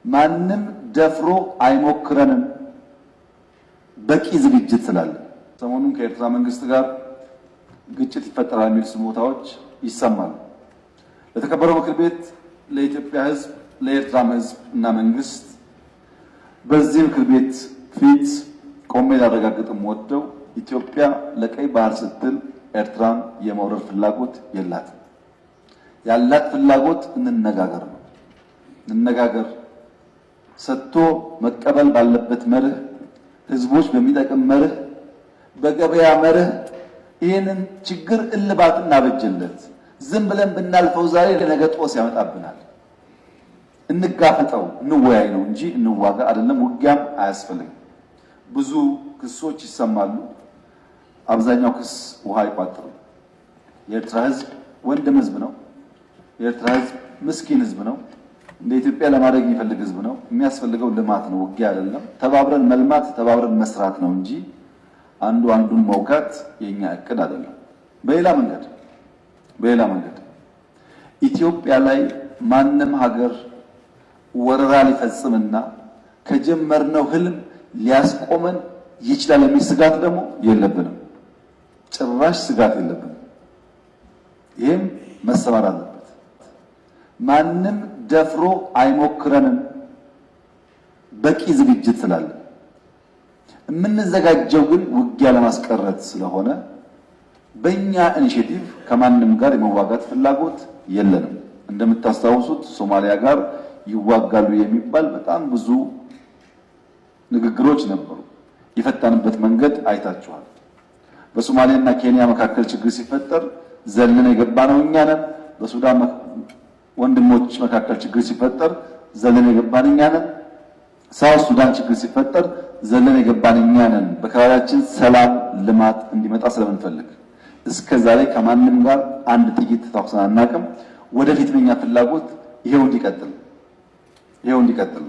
ማንም ደፍሮ አይሞክረንም በቂ ዝግጅት ስላለ ሰሞኑን ከኤርትራ መንግስት ጋር ግጭት ይፈጠራል የሚል ስሞታዎች ይሰማሉ። ለተከበረው ምክር ቤት፣ ለኢትዮጵያ ሕዝብ፣ ለኤርትራ ሕዝብ እና መንግስት በዚህ ምክር ቤት ፊት ቆሜ ላረጋግጥም ወደው ኢትዮጵያ ለቀይ ባህር ስትል ኤርትራን የመውረር ፍላጎት የላትም። ያላት ፍላጎት እንነጋገር ነው። እንነጋገር ሰጥቶ መቀበል ባለበት መርህ፣ ህዝቦች በሚጠቅም መርህ፣ በገበያ መርህ ይህንን ችግር እልባት እናበጀለት። ዝም ብለን ብናልፈው ዛሬ ለነገ ጦስ ያመጣብናል። እንጋፈጠው፣ እንወያይ ነው እንጂ እንዋጋ አይደለም። ውጊያም አያስፈልግም። ብዙ ክሶች ይሰማሉ። አብዛኛው ክስ ውሃ አይቋጥርም። የኤርትራ ህዝብ ወንድም ህዝብ ነው። የኤርትራ ህዝብ ምስኪን ህዝብ ነው። እንደ ኢትዮጵያ ለማድረግ የሚፈልግ ህዝብ ነው። የሚያስፈልገው ልማት ነው፣ ውጊያ አይደለም። ተባብረን መልማት፣ ተባብረን መስራት ነው እንጂ አንዱ አንዱን መውጋት የኛ እቅድ አይደለም። በሌላ መንገድ ኢትዮጵያ ላይ ማንም ሀገር ወረራ ሊፈጽምና ከጀመርነው ህልም ሊያስቆመን ይችላል የሚል ስጋት ደግሞ የለብንም። ጭራሽ ስጋት የለብንም። ይህም መሰማር አለበት። ማንም ደፍሮ አይሞክረንም በቂ ዝግጅት ስላለ። የምንዘጋጀው ግን ውጊያ ለማስቀረት ስለሆነ በእኛ ኢኒሼቲቭ ከማንም ጋር የመዋጋት ፍላጎት የለንም። እንደምታስታውሱት ሶማሊያ ጋር ይዋጋሉ የሚባል በጣም ብዙ ንግግሮች ነበሩ። የፈታንበት መንገድ አይታችኋል። በሶማሊያና ኬንያ መካከል ችግር ሲፈጠር ዘለን የገባነው እኛ ነን። በሱዳን ወንድሞች መካከል ችግር ሲፈጠር ዘለን የገባን እኛ ነን። ሳውት ሱዳን ችግር ሲፈጠር ዘለን የገባን እኛ ነን። በአካባቢያችን ሰላም፣ ልማት እንዲመጣ ስለምንፈልግ እስከዛሬ ከማንም ጋር አንድ ጥይት ተኩሰን አናውቅም። ወደፊት የኛ ፍላጎት ይሄው እንዲቀጥል።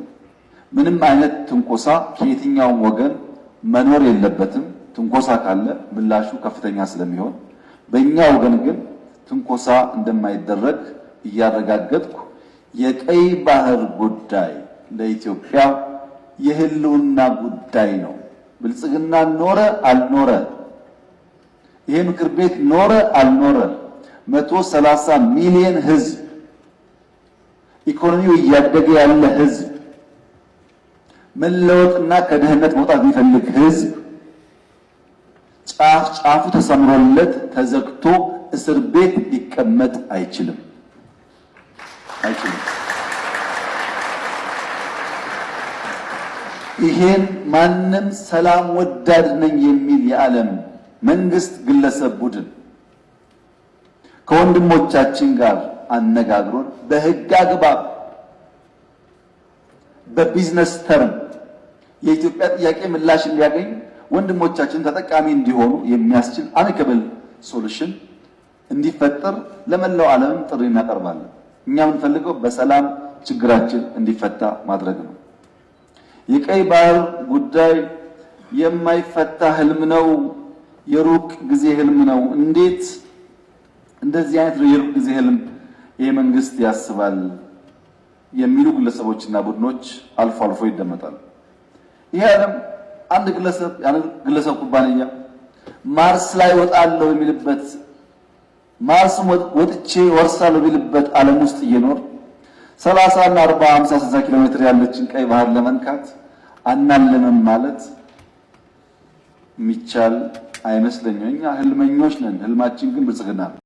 ምንም አይነት ትንኮሳ ከየትኛውም ወገን መኖር የለበትም። ትንኮሳ ካለ ምላሹ ከፍተኛ ስለሚሆን በእኛ ወገን ግን ትንኮሳ እንደማይደረግ እያረጋገጥኩ የቀይ ባህር ጉዳይ ለኢትዮጵያ የህልውና ጉዳይ ነው። ብልጽግና ኖረ አልኖረ፣ ይሄ ምክር ቤት ኖረ አልኖረ፣ 130 ሚሊዮን ህዝብ፣ ኢኮኖሚው እያደገ ያለ ህዝብ፣ መለወጥና ከድህነት መውጣት የሚፈልግ ህዝብ ጫፉ ተሰምሮለት ተዘግቶ እስር ቤት ሊቀመጥ አይችልም። ይሄን ማንም ሰላም ወዳድ ነኝ የሚል የዓለም መንግስት፣ ግለሰብ፣ ቡድን ከወንድሞቻችን ጋር አነጋግሮን በህግ አግባብ በቢዝነስ ተርም የኢትዮጵያ ጥያቄ ምላሽ እንዲያገኝ ወንድሞቻችን ተጠቃሚ እንዲሆኑ የሚያስችል አሚካብል ሶሉሽን እንዲፈጠር ለመላው ዓለም ጥሪ እናቀርባለን። እኛ የምንፈልገው በሰላም ችግራችን እንዲፈታ ማድረግ ነው። የቀይ ባህር ጉዳይ የማይፈታ ህልም ነው፣ የሩቅ ጊዜ ህልም ነው። እንዴት እንደዚህ አይነት የሩቅ ጊዜ ህልም ይሄ መንግስት ያስባል የሚሉ ግለሰቦችና ቡድኖች አልፎ አልፎ ይደመጣሉ። ይሄ ዓለም አንድ ግለሰብ ኩባንያ ማርስ ላይ ወጣለሁ የሚልበት፣ ማርስ ወጥቼ ወርሳለሁ የሚልበት ዓለም ውስጥ እየኖር 30 እና 40 50 60 ኪሎ ሜትር ያለችን ቀይ ባህር ለመንካት አናለንም ማለት የሚቻል አይመስለኝም። እኛ ህልመኞች ነን። ህልማችን ግን ብልጽግና ነው።